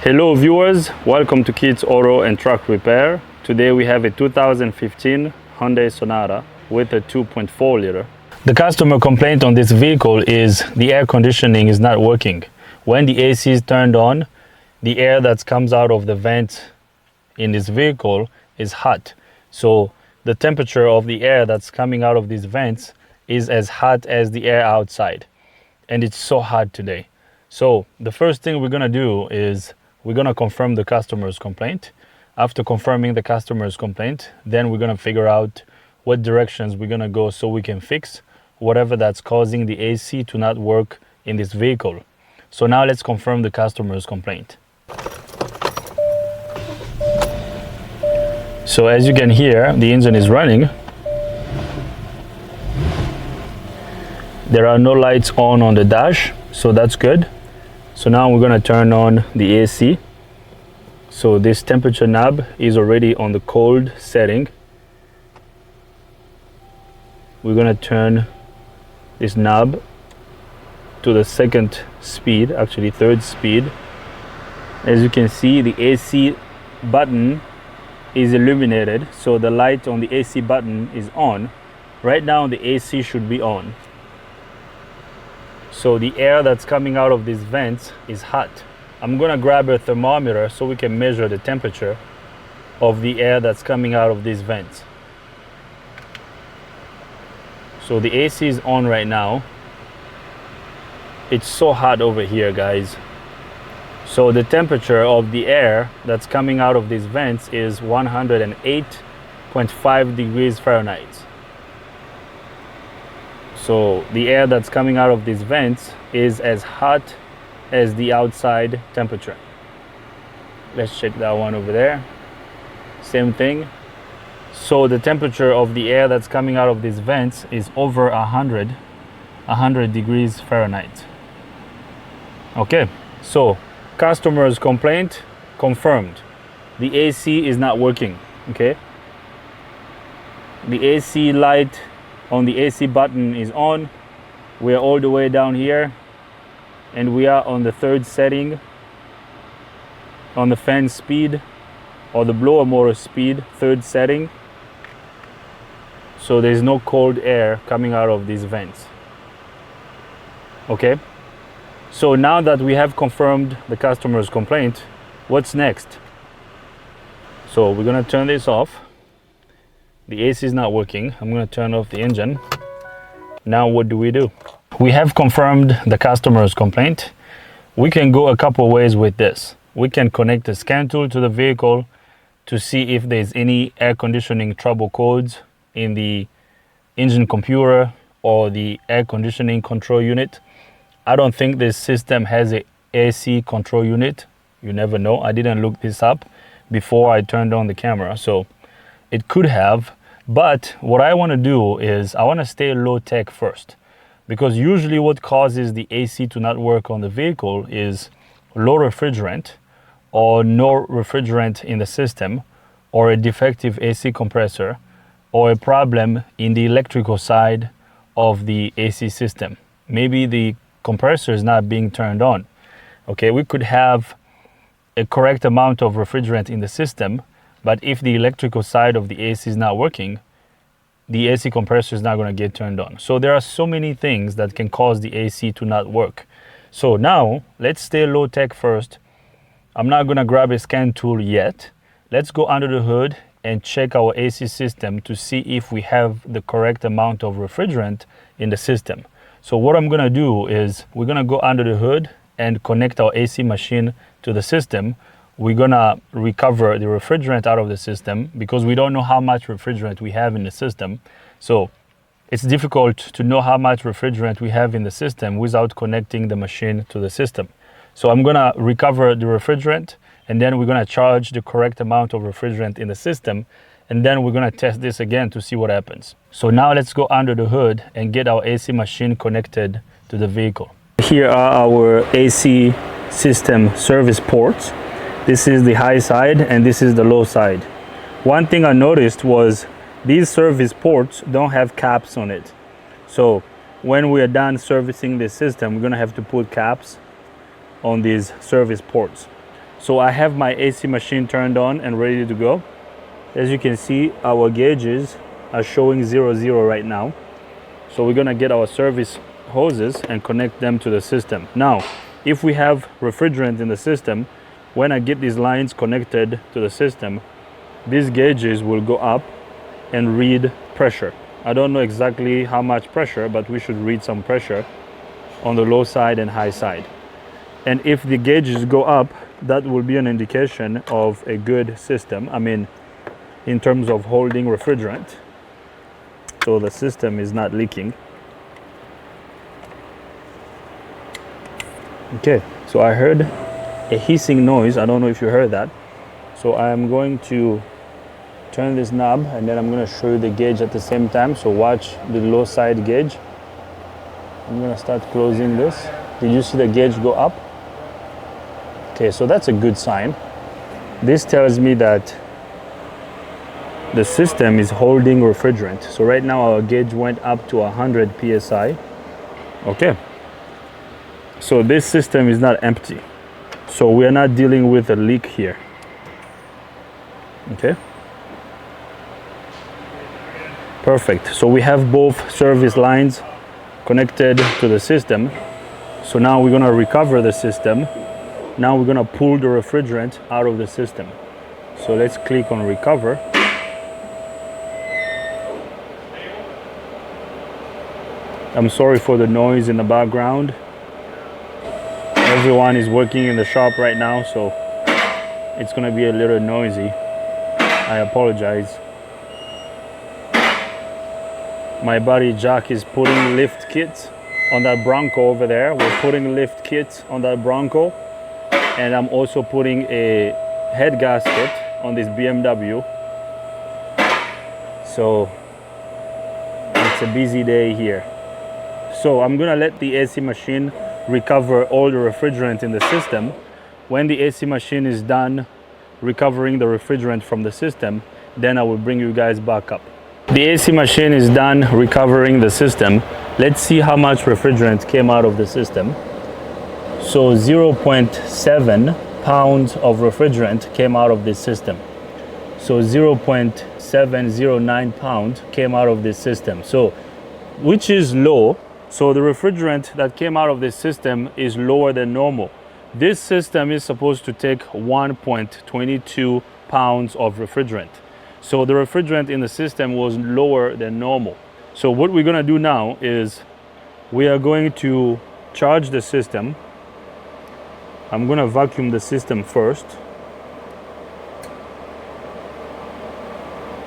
Hello viewers, welcome to Kids Auto and Truck Repair. Today we have a 2015 Hyundai Sonata with a 2.4 liter. The customer complaint on this vehicle is the air conditioning is not working. When the AC is turned on, the air that comes out of the vent in this vehicle is hot. So the temperature of the air that's coming out of these vents is as hot as the air outside. And it's so hot today. So the first thing we're gonna do is we're gonna confirm the customer's complaint. After confirming the customer's complaint, then we're gonna figure out what directions we're gonna go so we can fix whatever that's causing the AC to not work in this vehicle. So now let's confirm the customer's complaint. So as you can hear, the engine is running. There are no lights on the dash, so that's good. So now we're gonna turn on the AC. So this temperature knob is already on the cold setting. We're gonna turn this knob to the second speed, actually third speed. As you can see, the AC button is illuminated, so the light on the AC button is on. Right now the AC should be on. So the air that's coming out of these vents is hot. I'm gonna grab a thermometer so we can measure the temperature of the air that's coming out of these vents. So the AC is on right now. It's so hot over here, guys. So the temperature of the air that's coming out of these vents is 108.5 degrees Fahrenheit. So the air that's coming out of these vents is as hot as the outside temperature. Let's check that one over there. Same thing. So the temperature of the air that's coming out of these vents is over 100 degrees Fahrenheit. Okay, so customer's complaint confirmed. The AC is not working, okay? The AC light on the AC button is on. We are all the way down here and we are on the third setting on the fan speed or the blower motor speed, third setting. So there's no cold air coming out of these vents. Okay, so now that we have confirmed the customer's complaint, what's next? So we're gonna turn this off. The AC is not working. I'm going to turn off the engine. Now what do? We have confirmed the customer's complaint. We can go a couple ways with this. We can connect the scan tool to the vehicle to see if there's any air conditioning trouble codes in the engine computer or the air conditioning control unit. I don't think this system has a AC control unit. You never know. I didn't look this up before I turned on the camera. So it could have, but what I want to do is I want to stay low tech first, because usually what causes the AC to not work on the vehicle is low refrigerant or no refrigerant in the system, or a defective AC compressor, or a problem in the electrical side of the AC system. Maybe the compressor is not being turned on. Okay, we could have a correct amount of refrigerant in the system, but if the electrical side of the AC is not working, the AC compressor is not going to get turned on. So there are so many things that can cause the AC to not work. So now let's stay low tech first. I'm not going to grab a scan tool yet. Let's go under the hood and check our AC system to see if we have the correct amount of refrigerant in the system. So what I'm going to do is we're going to go under the hood and connect our AC machine to the system. We're gonna recover the refrigerant out of the system because we don't know how much refrigerant we have in the system. So it's difficult to know how much refrigerant we have in the system without connecting the machine to the system. So I'm gonna recover the refrigerant, and then we're gonna charge the correct amount of refrigerant in the system, and then we're gonna test this again to see what happens. So now let's go under the hood and get our AC machine connected to the vehicle. Here are our AC system service ports. This is the high side and this is the low side. One thing I noticed was these service ports don't have caps on it. So when we are done servicing this system, we're gonna have to put caps on these service ports. So I have my AC machine turned on and ready to go. As you can see, our gauges are showing 00 right now. So we're gonna get our service hoses and connect them to the system. Now, if we have refrigerant in the system, when I get these lines connected to the system, these gauges will go up and read pressure. I don't know exactly how much pressure, but we should read some pressure on the low side and high side. And if the gauges go up, that will be an indication of a good system. I mean, in terms of holding refrigerant. So the system is not leaking. Okay, so I heard a hissing noise. I don't know if you heard that. So I'm going to turn this knob and then I'm going to show you the gauge at the same time. So watch the low side gauge. I'm going to start closing this. Did you see the gauge go up? Okay, so that's a good sign. This tells me that the system is holding refrigerant. So right now our gauge went up to 100 psi. Okay, so this system is not empty. So we are not dealing with a leak here. Okay, perfect. So we have both service lines connected to the system. So now we're gonna recover the system. Now we're gonna pull the refrigerant out of the system. So let's click on recover. I'm sorry for the noise in the background. Everyone is working in the shop right now, so it's gonna be a little noisy. I apologize. My buddy Jack is putting lift kits on that Bronco over there. We're putting lift kits on that Bronco. And I'm also putting a head gasket on this BMW. So it's a busy day here. So I'm gonna let the AC machine recover all the refrigerant in the system. When the AC machine is done recovering the refrigerant from the system, then I will bring you guys back up. The AC machine is done recovering the system. Let's see how much refrigerant came out of the system. So 0.7 pounds of refrigerant came out of this system. So 0.709 pounds came out of this system. So, which is low. So the refrigerant that came out of this system is lower than normal. This system is supposed to take 1.22 pounds of refrigerant. So the refrigerant in the system was lower than normal. So what we're gonna do now is we are going to charge the system. I'm gonna vacuum the system first.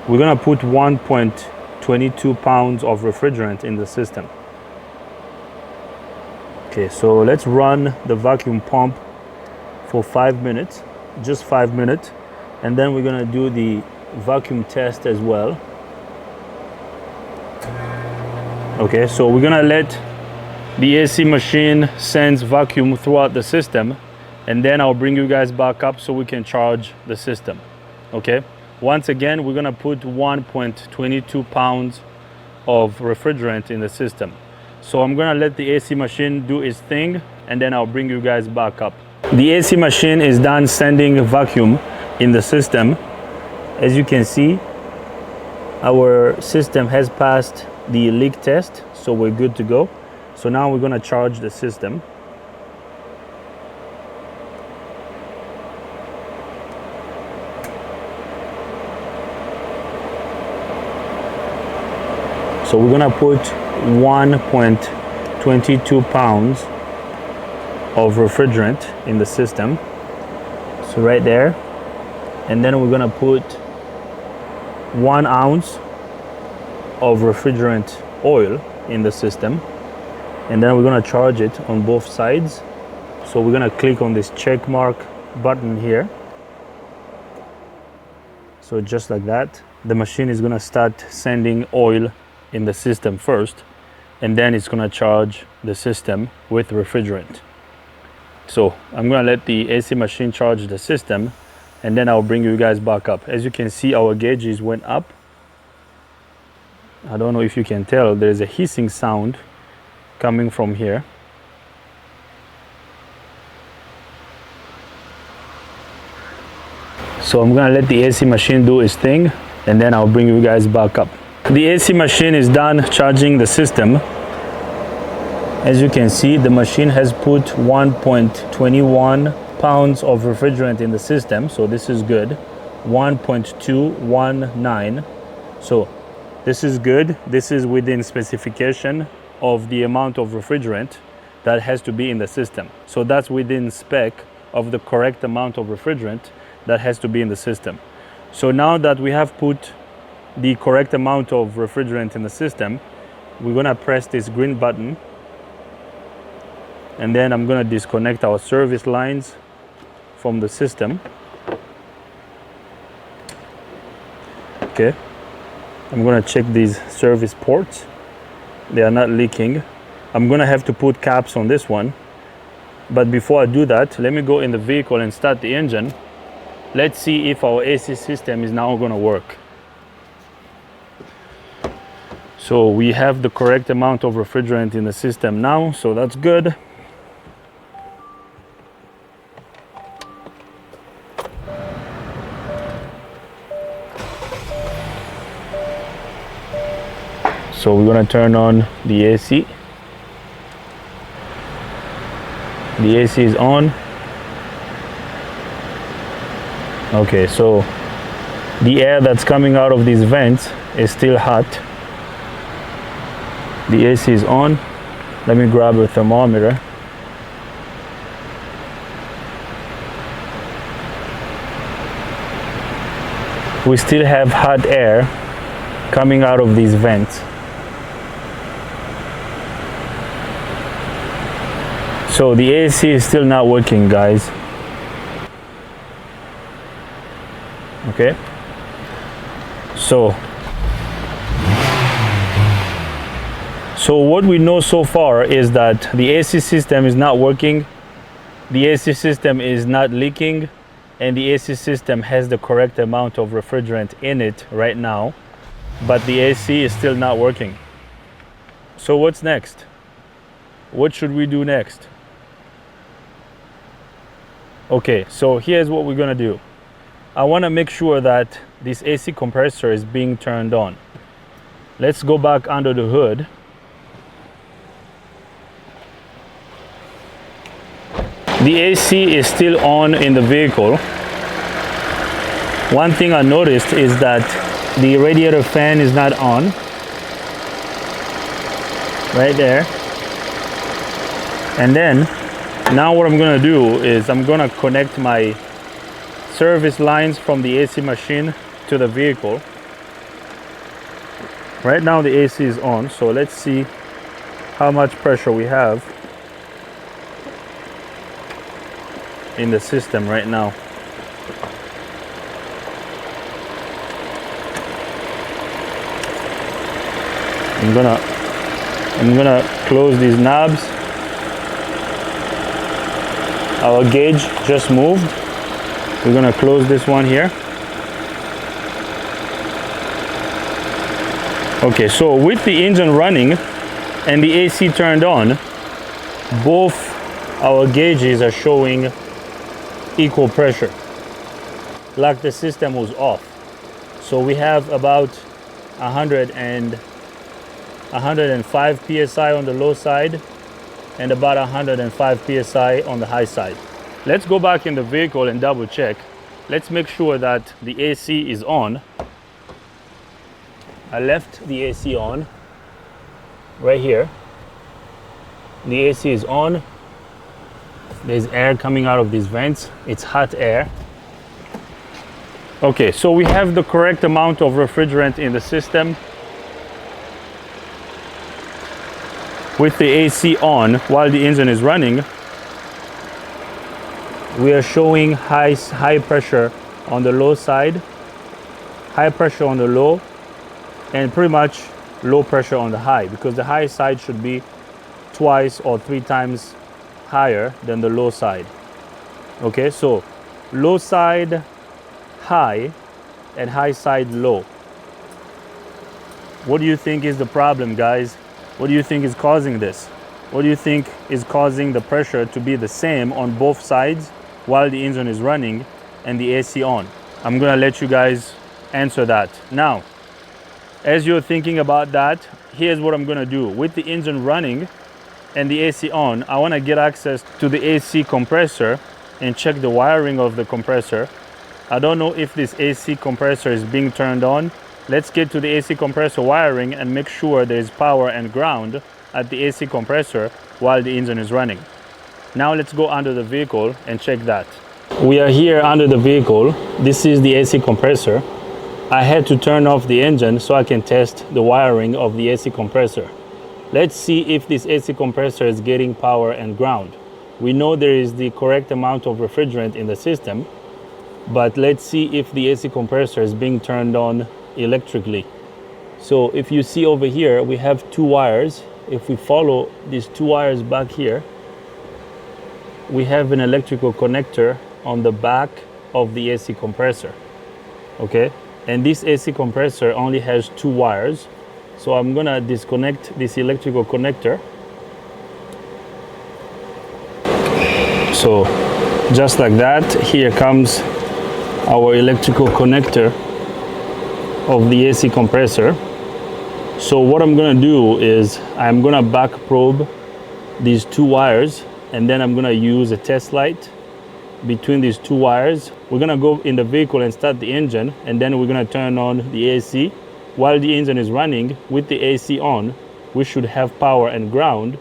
We're gonna put 1.22 pounds of refrigerant in the system. Okay, so let's run the vacuum pump for 5 minutes, just 5 minutes, and then we're gonna do the vacuum test as well. Okay, so we're gonna let the AC machine send vacuum throughout the system, and then I'll bring you guys back up so we can charge the system. Okay, once again, we're gonna put 1.22 pounds of refrigerant in the system. So I'm gonna let the AC machine do its thing, and then I'll bring you guys back up. The AC machine is done sending vacuum in the system. As you can see, our system has passed the leak test, so we're good to go. So now we're gonna charge the system. So we're gonna put 1.22 pounds of refrigerant in the system. So right there. And then we're gonna put 1 ounce of refrigerant oil in the system. And then we're gonna charge it on both sides. So we're gonna click on this check mark button here. So just like that, the machine is gonna start sending oil in the system first, and then it's gonna charge the system with refrigerant. So I'm gonna let the AC machine charge the system, and then I'll bring you guys back up. As you can see, our gauges went up. I don't know if you can tell, there's a hissing sound coming from here. So I'm gonna let the AC machine do its thing, and then I'll bring you guys back up. The AC machine is done charging the system. As you can see, the machine has put 1.21 pounds of refrigerant in the system, so this is good. 1.219, so this is good. This is within specification of the amount of refrigerant that has to be in the system. So that's within spec of the correct amount of refrigerant that has to be in the system. So now that we have put the correct amount of refrigerant in the system, we're gonna press this green button, and then I'm gonna disconnect our service lines from the system. Okay, I'm gonna check these service ports. They are not leaking. I'm gonna have to put caps on this one. But before I do that, let me go in the vehicle and start the engine. Let's see if our AC system is now gonna work. So we have the correct amount of refrigerant in the system now, so that's good. So we're gonna turn on the AC. The AC is on. Okay, so the air that's coming out of these vents is still hot. The AC is on. Let me grab a thermometer. We still have hot air coming out of these vents. So the AC is still not working, guys. Okay. So what we know so far is that the AC system is not working, the AC system is not leaking, and the AC system has the correct amount of refrigerant in it right now, but the AC is still not working. So what's next? What should we do next? Okay, so here's what we're gonna do. I wanna make sure that this AC compressor is being turned on. Let's go back under the hood. The AC is still on in the vehicle. One thing I noticed is that the radiator fan is not on. Right there. And then, now what I'm gonna do is I'm gonna connect my service lines from the AC machine to the vehicle. Right now the AC is on, so let's see how much pressure we have in the system right now. I'm gonna close these knobs. Our gauge just moved. We're gonna close this one here. Okay, so with the engine running and the AC turned on, both our gauges are showing equal pressure, like the system was off. So we have about 105 psi on the low side and about 105 psi on the high side. Let's go back in the vehicle and double check. Let's make sure that the AC is on. I left the AC on right here. The AC is on. There's air coming out of these vents. It's hot air. Okay, so we have the correct amount of refrigerant in the system. With the AC on while the engine is running, we are showing high pressure on the low side, high pressure on the low, and pretty much low pressure on the high, because the high side should be twice or 3 times higher than the low side. Okay, so low side high and high side low. What do you think is the problem, guys? What do you think is causing this? What do you think is causing the pressure to be the same on both sides while the engine is running and the AC on? I'm gonna let you guys answer that. Now, as you're thinking about that, here's what I'm gonna do. With the engine running and the AC on, I wanna get access to the AC compressor and check the wiring of the compressor. I don't know if this AC compressor is being turned on. Let's get to the AC compressor wiring and make sure there's power and ground at the AC compressor while the engine is running. Now let's go under the vehicle and check that. We are here under the vehicle. This is the AC compressor. I had to turn off the engine so I can test the wiring of the AC compressor. Let's see if this AC compressor is getting power and ground. We know there is the correct amount of refrigerant in the system, but let's see if the AC compressor is being turned on electrically. So if you see over here, we have two wires. If we follow these two wires back here, we have an electrical connector on the back of the AC compressor, okay? And this AC compressor only has two wires. So I'm gonna disconnect this electrical connector. So just like that, here comes our electrical connector of the AC compressor. So what I'm gonna do is I'm gonna back probe these two wires, and then I'm gonna use a test light between these two wires. We're gonna go in the vehicle and start the engine, and then we're gonna turn on the AC. While the engine is running with the AC on, we should have power and ground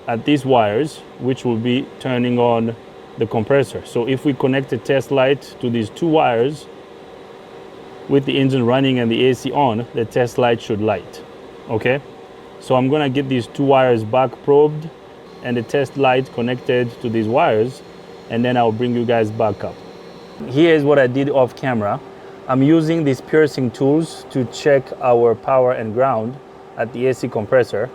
at these wires, which will be turning on the compressor. So if we connect a test light to these two wires with the engine running and the AC on, the test light should light, okay? So I'm gonna get these two wires back probed and the test light connected to these wires, and then I'll bring you guys back up. Here's what I did off camera. I'm using these piercing tools to check our power and ground at the AC compressor.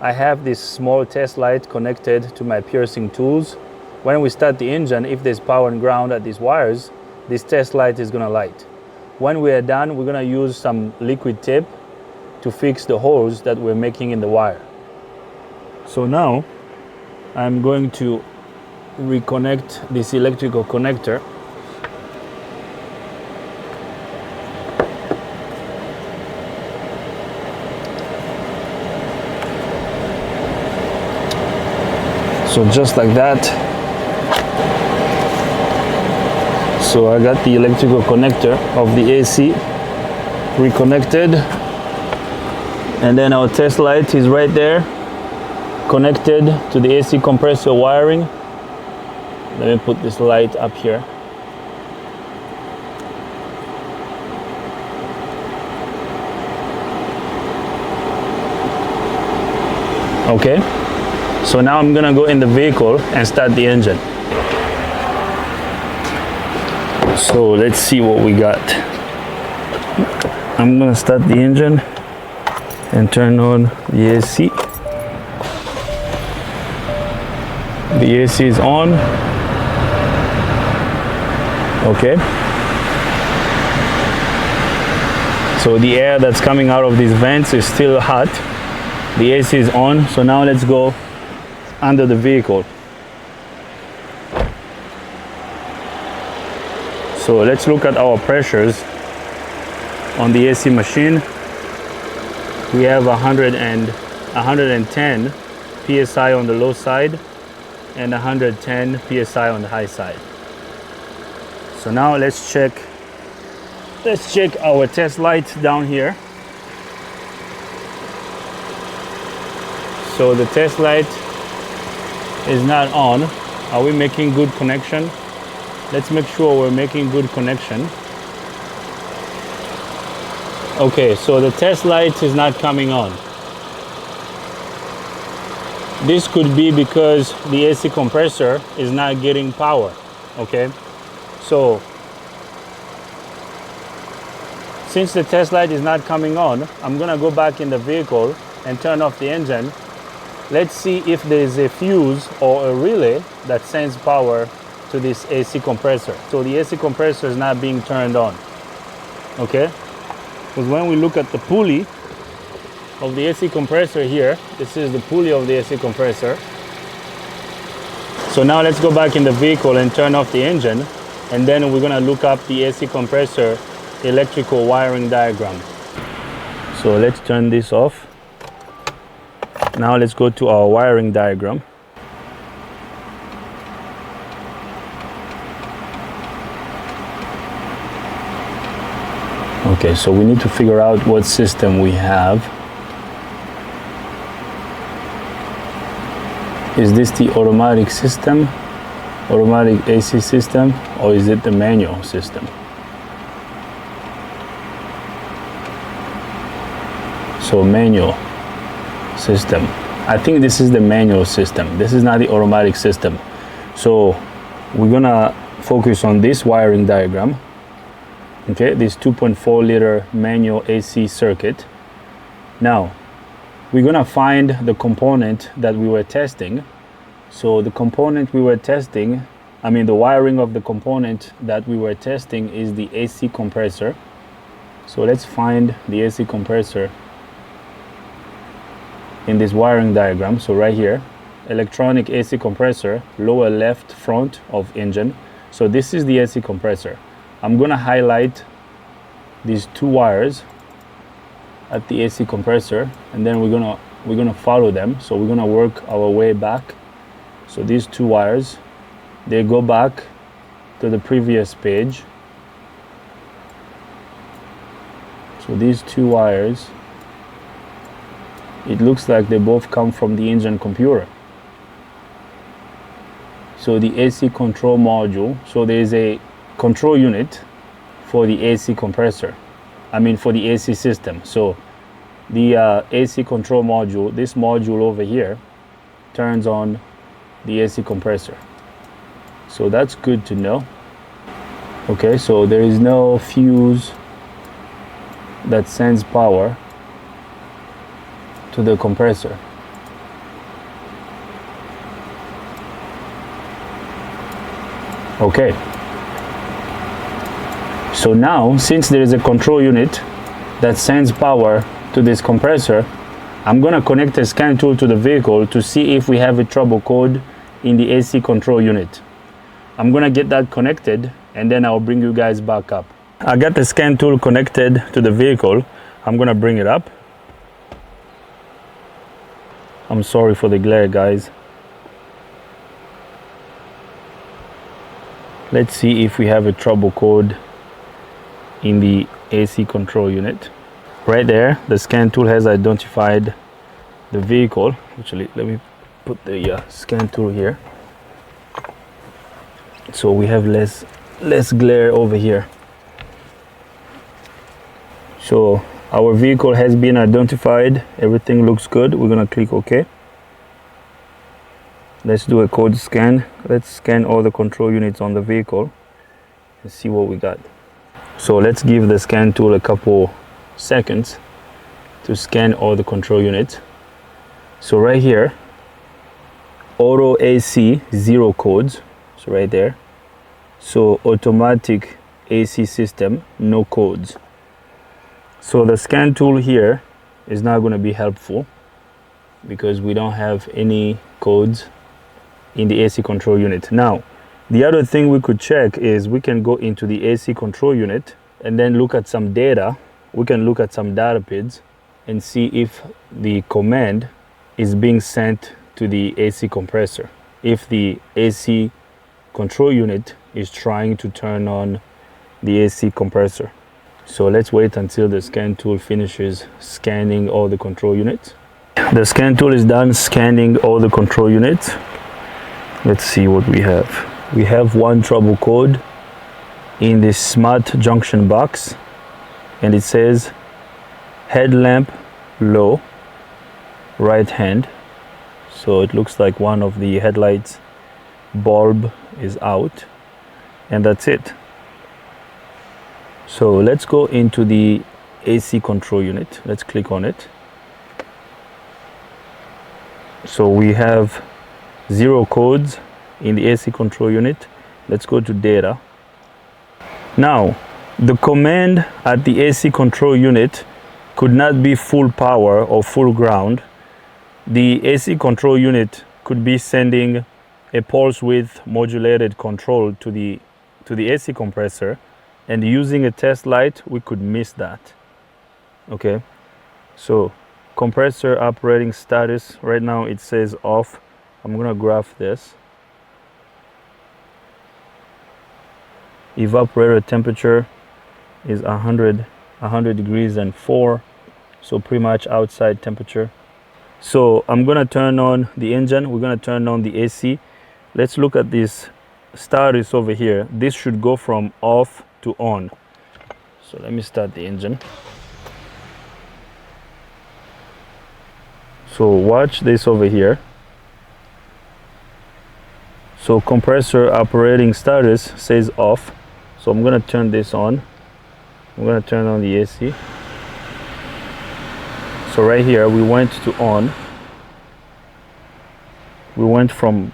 I have this small test light connected to my piercing tools. When we start the engine, if there's power and ground at these wires, this test light is gonna light. When we are done, we're gonna use some liquid tape to fix the holes that we're making in the wire. So now, I'm going to reconnect this electrical connector. So just like that. So I got the electrical connector of the AC reconnected, and then our test light is right there, connected to the AC compressor wiring. Let me put this light up here. Okay, so now I'm gonna go in the vehicle and start the engine. So let's see what we got. I'm gonna start the engine and turn on the AC. The AC is on. Okay. So the air that's coming out of these vents is still hot. The AC is on. So now let's go under the vehicle. So let's look at our pressures on the AC machine. We have 110 psi on the low side and 110 psi on the high side. So now let's check our test light down here. So the test light is not on. Are we making good connection? Let's make sure we're making good connection. Okay, so the test light is not coming on. This could be because the AC compressor is not getting power, okay? So, since the test light is not coming on, I'm gonna go back in the vehicle and turn off the engine. Let's see if there is a fuse or a relay that sends power to this AC compressor. So the AC compressor is not being turned on, okay? Because when we look at the pulley of the AC compressor here, this is the pulley of the AC compressor. So now let's go back in the vehicle and turn off the engine and then we're gonna look up the AC compressor electrical wiring diagram. So let's turn this off. Now let's go to our wiring diagram. Okay, so we need to figure out what system we have. Is this the automatic system, automatic AC system, or is it the manual system? So manual system. I think this is the manual system. This is not the automatic system. So we're gonna focus on this wiring diagram. Okay, this 2.4 liter manual AC circuit. Now we're gonna find the component that we were testing. So the component we were testing, the wiring of the component that we were testing is the AC compressor. So let's find the AC compressor in this wiring diagram. So right here, electronic AC compressor, lower left front of engine. So this is the AC compressor. I'm gonna highlight these two wires at the AC compressor, and then we're gonna follow them. So we're gonna work our way back. So these two wires, they go back to the previous page. So these two wires, it looks like they both come from the engine computer. So the AC control module, so there is a control unit for the AC compressor, for the AC system. So the AC control module, this module over here, turns on the AC compressor. So that's good to know. Okay, so there is no fuse that sends power to the compressor. Okay. So now, since there is a control unit that sends power to this compressor, I'm gonna connect a scan tool to the vehicle to see if we have a trouble code in the AC control unit. I'm gonna get that connected, and then I'll bring you guys back up. I got the scan tool connected to the vehicle. I'm gonna bring it up. I'm sorry for the glare, guys. Let's see if we have a trouble code in the AC control unit. Right there, the scan tool has identified the vehicle. Actually, let me put the scan tool here, so we have less glare over here. So our vehicle has been identified. Everything looks good. We're gonna click OK. Let's do a code scan. Let's scan all the control units on the vehicle and see what we got. So let's give the scan tool a couple seconds to scan all the control units. So right here, auto AC 0 codes, so right there. So automatic AC system, no codes. So the scan tool here is not going to be helpful because we don't have any codes in the AC control unit. Now, the other thing we could check is we can go into the AC control unit and then look at some data. We can look at some data pads and see if the command is being sent to the AC compressor, if the AC control unit is trying to turn on the AC compressor. So let's wait until the scan tool finishes scanning all the control units. The scan tool is done scanning all the control units. Let's see what we have. We have one trouble code in this smart junction box, and it says headlamp low, right hand. So it looks like one of the headlights bulb is out, and that's it. So let's go into the AC control unit. Let's click on it. So we have 0 codes in the AC control unit. Let's go to data. Now, the command at the AC control unit could not be full power or full ground. The AC control unit could be sending a pulse width modulated control to to the AC compressor, and using a test light, we could miss that. Okay, so compressor operating status, right now it says off. I'm gonna graph this. Evaporator temperature is 100 degrees and 4, so pretty much outside temperature. So I'm gonna turn on the engine, we're gonna turn on the AC. Let's look at this status over here. This should go from off to on. So let me start the engine. So watch this over here. So compressor operating status says off. So I'm gonna turn this on. I'm gonna turn on the AC. So right here we went to on. We went from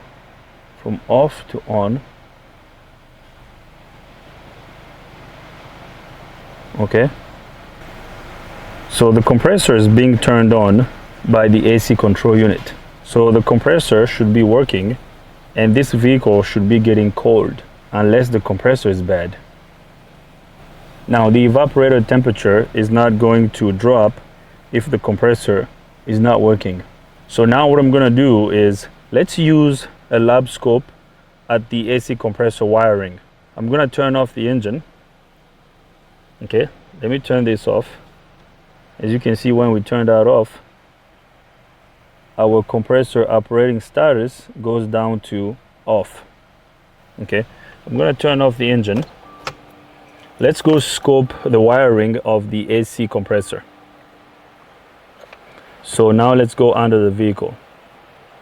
off to on. Okay. So the compressor is being turned on by the AC control unit. So the compressor should be working, and this vehicle should be getting cold unless the compressor is bad. Now the evaporator temperature is not going to drop if the compressor is not working. So now what I'm gonna do is, let's use a lab scope at the AC compressor wiring. I'm gonna turn off the engine. Okay, let me turn this off. As you can see, when we turn that off, our compressor operating status goes down to off. Okay, I'm gonna turn off the engine. Let's go scope the wiring of the AC compressor. So now let's go under the vehicle.